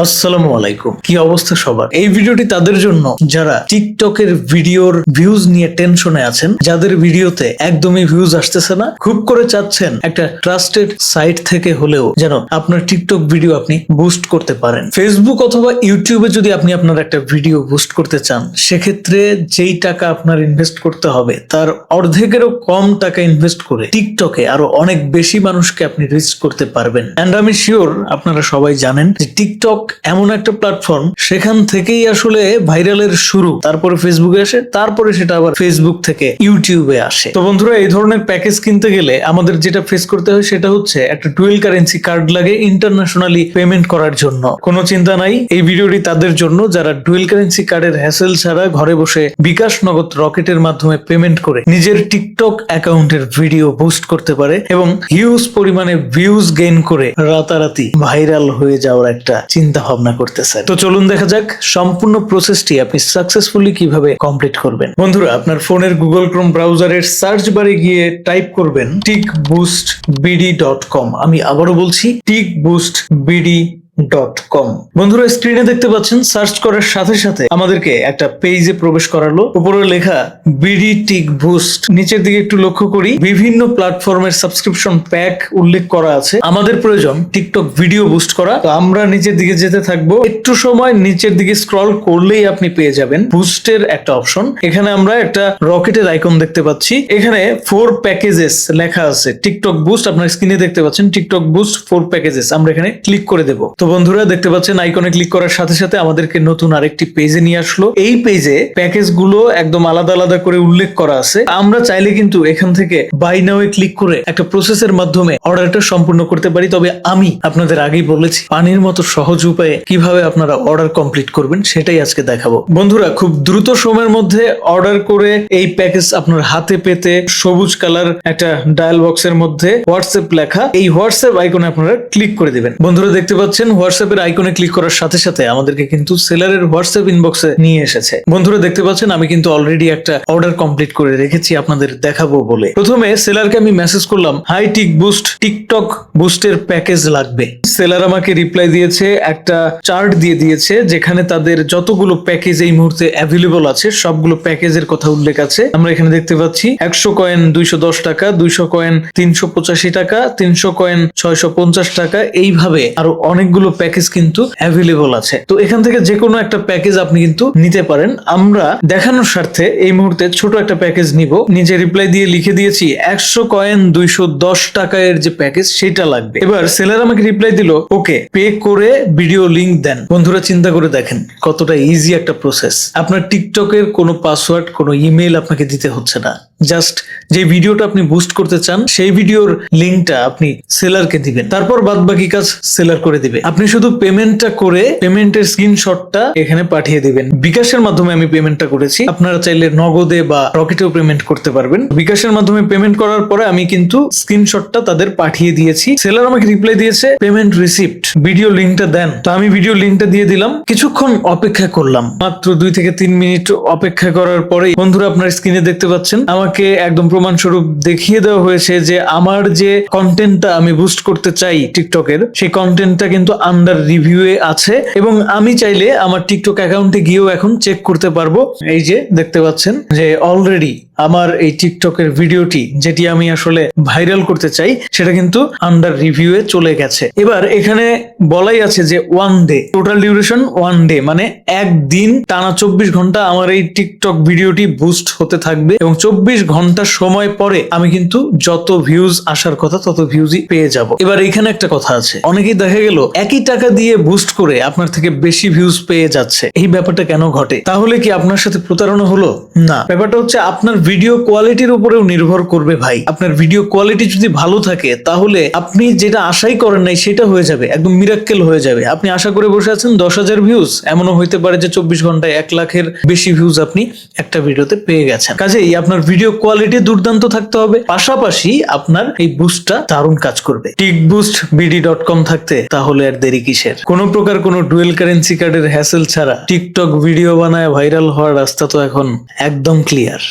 আসসালামু আলাইকুম। কি অবস্থা সবার? এই ভিডিওটি তাদের জন্য যারা টিকটকের ভিডিওর ভিউজ নিয়ে টেনশনে আছেন, যাদের ভিডিওতে একদমই ভিউজ আসতেছে না, খুব করে চাচ্ছেন একটা ট্রাস্টেড সাইট থেকে হলেও যেন আপনার টিকটক ভিডিও আপনি বুস্ট করতে পারেন। ফেসবুক অথবা ইউটিউবে যদি আপনি আপনার একটা ভিডিও বুস্ট করতে চান, সেক্ষেত্রে যেই টাকা আপনার ইনভেস্ট করতে হবে তার অর্ধেকেরও কম টাকা ইনভেস্ট করে টিকটকে আরো অনেক বেশি মানুষকে আপনি রিচ করতে পারবেন। এন্ড আমি শিওর আপনারা সবাই জানেন যে টিকটক এমন একটা প্ল্যাটফর্ম, সেখান থেকেই আসলে ভাইরালের শুরু, তারপরে ফেসবুকে আসে, তারপরে সেটা আবার ফেসবুক থেকে ইউটিউবে আসে। তো বন্ধুরা, এই ধরনের প্যাকেজ কিনতে গেলে আমাদের যেটা ফেস করতে হয় সেটা হচ্ছে একটা ডুয়েল কারেন্সি কার্ড লাগে ইন্টারন্যাশনালি পেমেন্ট করার জন্য। কোনো চিন্তা নাই, এই ভিডিওটি তাদের জন্য যারা ডুয়েল কারেন্সি কার্ডের হ্যাসেল ছাড়া ঘরে বসে বিকাশ নগদ রকেটের মাধ্যমে পেমেন্ট করে নিজের টিকটক অ্যাকাউন্টের ভিডিও বুস্ট করতে পারে এবং হিউজ পরিমাণে ভিউজ গেইন করে রাতারাতি ভাইরাল হয়ে যাওয়ার একটা চিন্তা ভাবনা করতেছেন। তো চলুন দেখা যাক সম্পূর্ণ প্রসেসটি আপনি সাকসেসফুলি কিভাবে কমপ্লিট করবেন। বন্ধুরা, আপনার ফোনের গুগল ক্রোম ব্রাউজারের সার্চ বারে গিয়ে টাইপ করবেন tickboostbd.com। আমি আবারও বলছি tickboostbd.com। বন্ধুরা, স্ক্রিনে দেখতে পাচ্ছেন সার্চ করার সাথে সাথে আমাদেরকে একটা পেজে প্রবেশ করালো। উপরে লেখা বিডি টিক বুস্ট। নিচের দিকে একটু লক্ষ্য করি, বিভিন্ন প্ল্যাটফর্মের সাবস্ক্রিপশন প্যাক উল্লেখ করা আছে। আমাদের প্রয়োজন টিকটক ভিডিও বুস্ট করা, তো আমরা নিচের দিকে যেতে থাকবো। একটু সময় নিচের দিকে স্ক্রল করলেই আপনি পেয়ে যাবেন বুস্টের একটা অপশন। এখানে আমরা একটা রকেটের আইকন দেখতে পাচ্ছি। এখানে 4 প্যাকেজেস লেখা আছে। টিকটক বুস্ট আপনার স্ক্রিনে দেখতে পাচ্ছেন, টিকটক বুস্ট 4 প্যাকেজেস। আমরা এখানে ক্লিক করে দেব। তো বন্ধুরা, দেখতে পাচ্ছেন আইকনে ক্লিক করার সাথে সাথে আমাদেরকে নতুন আরেকটি পেজে নিয়ে আসলো। এই পেজে প্যাকেজ গুলো একদম আলাদা আলাদা করে উল্লেখ করা আছে। আমরা চাইলে কিন্তু এখান থেকে বাই নাও এ ক্লিক করে একটা প্রসেসের মাধ্যমে অর্ডারটা সম্পূর্ণ করতে পারি। তবে আমি আপনাদের আগেই বলেছি, পানির মতো সহজ উপায়ে কিভাবে আপনারা অর্ডার কমপ্লিট করবেন সেটাই আজকে দেখাবো। বন্ধুরা, খুব দ্রুত সময়ের মধ্যে অর্ডার করে এই প্যাকেজ আপনার হাতে পেতে সবুজ কালার একটা ডায়াল বক্সের মধ্যে হোয়াটসঅ্যাপ লেখা, এই হোয়াটসঅ্যাপ আইকনে আপনারা ক্লিক করে দিবেন। বন্ধুরা, দেখতে পাচ্ছেন হোয়াটসঅ্যাপের আইকনে ক্লিক করার সাথে সাথে আমাদেরকে কিন্তু সেলারের হোয়াটসঅ্যাপ ইনবক্সে নিয়ে এসেছে। বন্ধুরা, দেখতে পাচ্ছেন আমি কিন্তু অলরেডি একটা অর্ডার কমপ্লিট করে রেখেছি আপনাদের দেখাবো বলে। প্রথমে সেলারকে আমি মেসেজ করলাম, হাই টিক বুস্ট, টিকটক বুস্টের প্যাকেজ লাগবে। সেলার আমাকে রিপ্লাই দিয়েছে, একটা চার্ট দিয়ে দিয়েছে যেখানে তাদের যতগুলো প্যাকেজ এই মুহূর্তে অ্যাভেলেবল আছে সবগুলো প্যাকেজের কথা উল্লেখ আছে। আমরা এখানে দেখতে পাচ্ছি 100 কয়েন 210 টাকা, 200 কয়েন 385 টাকা, 300 কয়েন 650 টাকা, এইভাবে আরো অনেকগুলো প্যাকেজ কিন্তু অ্যাভেলেবল আছে। তো এখান থেকে যে কোনো একটা প্যাকেজ আপনি কিন্তু নিতে পারেন। আমরা দেখানোর স্বার্থে এই মুহূর্তে ছোট একটা প্যাকেজ নিব। নিজে রিপ্লাই দিয়ে লিখে দিয়েছি 100 কয়েন 210 টাকা এর যে প্যাকেজ সেটা লাগবে। এবার সেলার আমাকে রিপ্লাই দিল, ওকে, পে করে ভিডিও লিংক দেন। বন্ধুরা, চিন্তা করে দেখেন কতটা ইজি একটা প্রসেস। আপনার টিকটকের কোনো পাসওয়ার্ড, কোনো ইমেল আপনাকে দিতে হচ্ছে না। জাস্ট যে ভিডিওটা আপনি বুস্ট করতে চান সেই ভিডিওর লিংকটা আপনি সেলারকে দিবেন, তারপর বাদ বাকি কাজ সেলার করে দিবে। আপনি শুধু পেমেন্টটা করে পেমেন্টের স্ক্রিনশটটা এখানে পাঠিয়ে দিবেন। বিকাশের মাধ্যমে আমি পেমেন্টটা করেছি, আপনারা চাইলে নগদে বা রকেটেও পেমেন্ট করতে পারবেন। বিকাশের মাধ্যমে পেমেন্ট করার পরে আমি কিন্তু স্ক্রিনশটটা তাদের পাঠিয়ে দিয়েছি। সেলার আমাকে রিপ্লাই দিয়েছে, পেমেন্ট রিসিপ্ট, ভিডিও লিংকটা দেন। তো আমি ভিডিও লিংকটা দিয়ে দিলাম। কিছুক্ষণ অপেক্ষা করলাম, মাত্র 2 থেকে 3 মিনিট অপেক্ষা করার পরে বন্ধুরা আপনার স্ক্রিনে দেখতে পাচ্ছেন আমাকে একদম প্রমাণস্বরূপ দেখিয়ে দেওয়া হয়েছে যে আমার যে কন্টেন্টটা আমি বুস্ট করতে চাই টিকটকের, সেই কন্টেন্টটা কিন্তু আন্ডার রিভিউয়ে আছে এবং আমি চাইলে আমার টিকটক অ্যাকাউন্টে গিয়েও এখন চেক করতে পারবো। এই যে দেখতে পাচ্ছেন যে অলরেডি আমার এই টিকটকের ভিডিওটি যেটি আমি আসলে ভাইরাল করতে চাই সেটা কিন্তু আন্ডার রিভিউয়ে চলে গেছে। এবার এখানে বলাই আছে যে 1 ডে, টোটাল ডিউরেশন 1 ডে, মানে একদিন টানা 24 ঘন্টা আমার এই টিকটক ভিডিওটি বুস্ট হতে থাকবে এবং 24 ঘন্টা সময় পরে আমি কিন্তু যত ভিউজ আসার কথা তত ভিউজই পেয়ে যাব। এবার এখানে একটা কথা আছে, অনেকেই দেখা গেল একই টাকা দিয়ে বুস্ট করে আপনার থেকে বেশি ভিউজ পেয়ে যাচ্ছে। এই ব্যাপারটা কেন ঘটে? তাহলে কি আপনার সাথে প্রতারণা হলো? না, ব্যাপারটা হচ্ছে আপনার ভিডিও কোয়ালিটির উপরেও নির্ভর করবে ভাই। আপনার ভিডিও কোয়ালিটি যদি ভালো থাকে তাহলে আপনি যেটা আশাই করেন নাই সেটা হয়ে যাবে, একদম মিরাক্কেল হয়ে যাবে। আপনি আশা করে বসে আছেন 10,000 ভিউজ, এমনও হইতে পারে যে 24 ঘন্টায় 1 লাখের বেশি ভিউজ আপনি একটা ভিডিওতে পেয়ে গেছেন। কাজেই আপনার ভিডিও কোয়ালিটি দুর্দান্ত থাকতে হবে, পাশাপাশি আপনার এই বুস্টটা দারুণ কাজ করবে। tickboostbd.com থাকতে তাহলে আর দেরি কিসের? কোনো প্রকার কোনো ডুয়েল কারেন্সি কার্ডের হ্যাসেল ছাড়া টিকটক ভিডিও বানায় ভাইরাল হওয়ার রাস্তা তো এখন একদম ক্লিয়ার।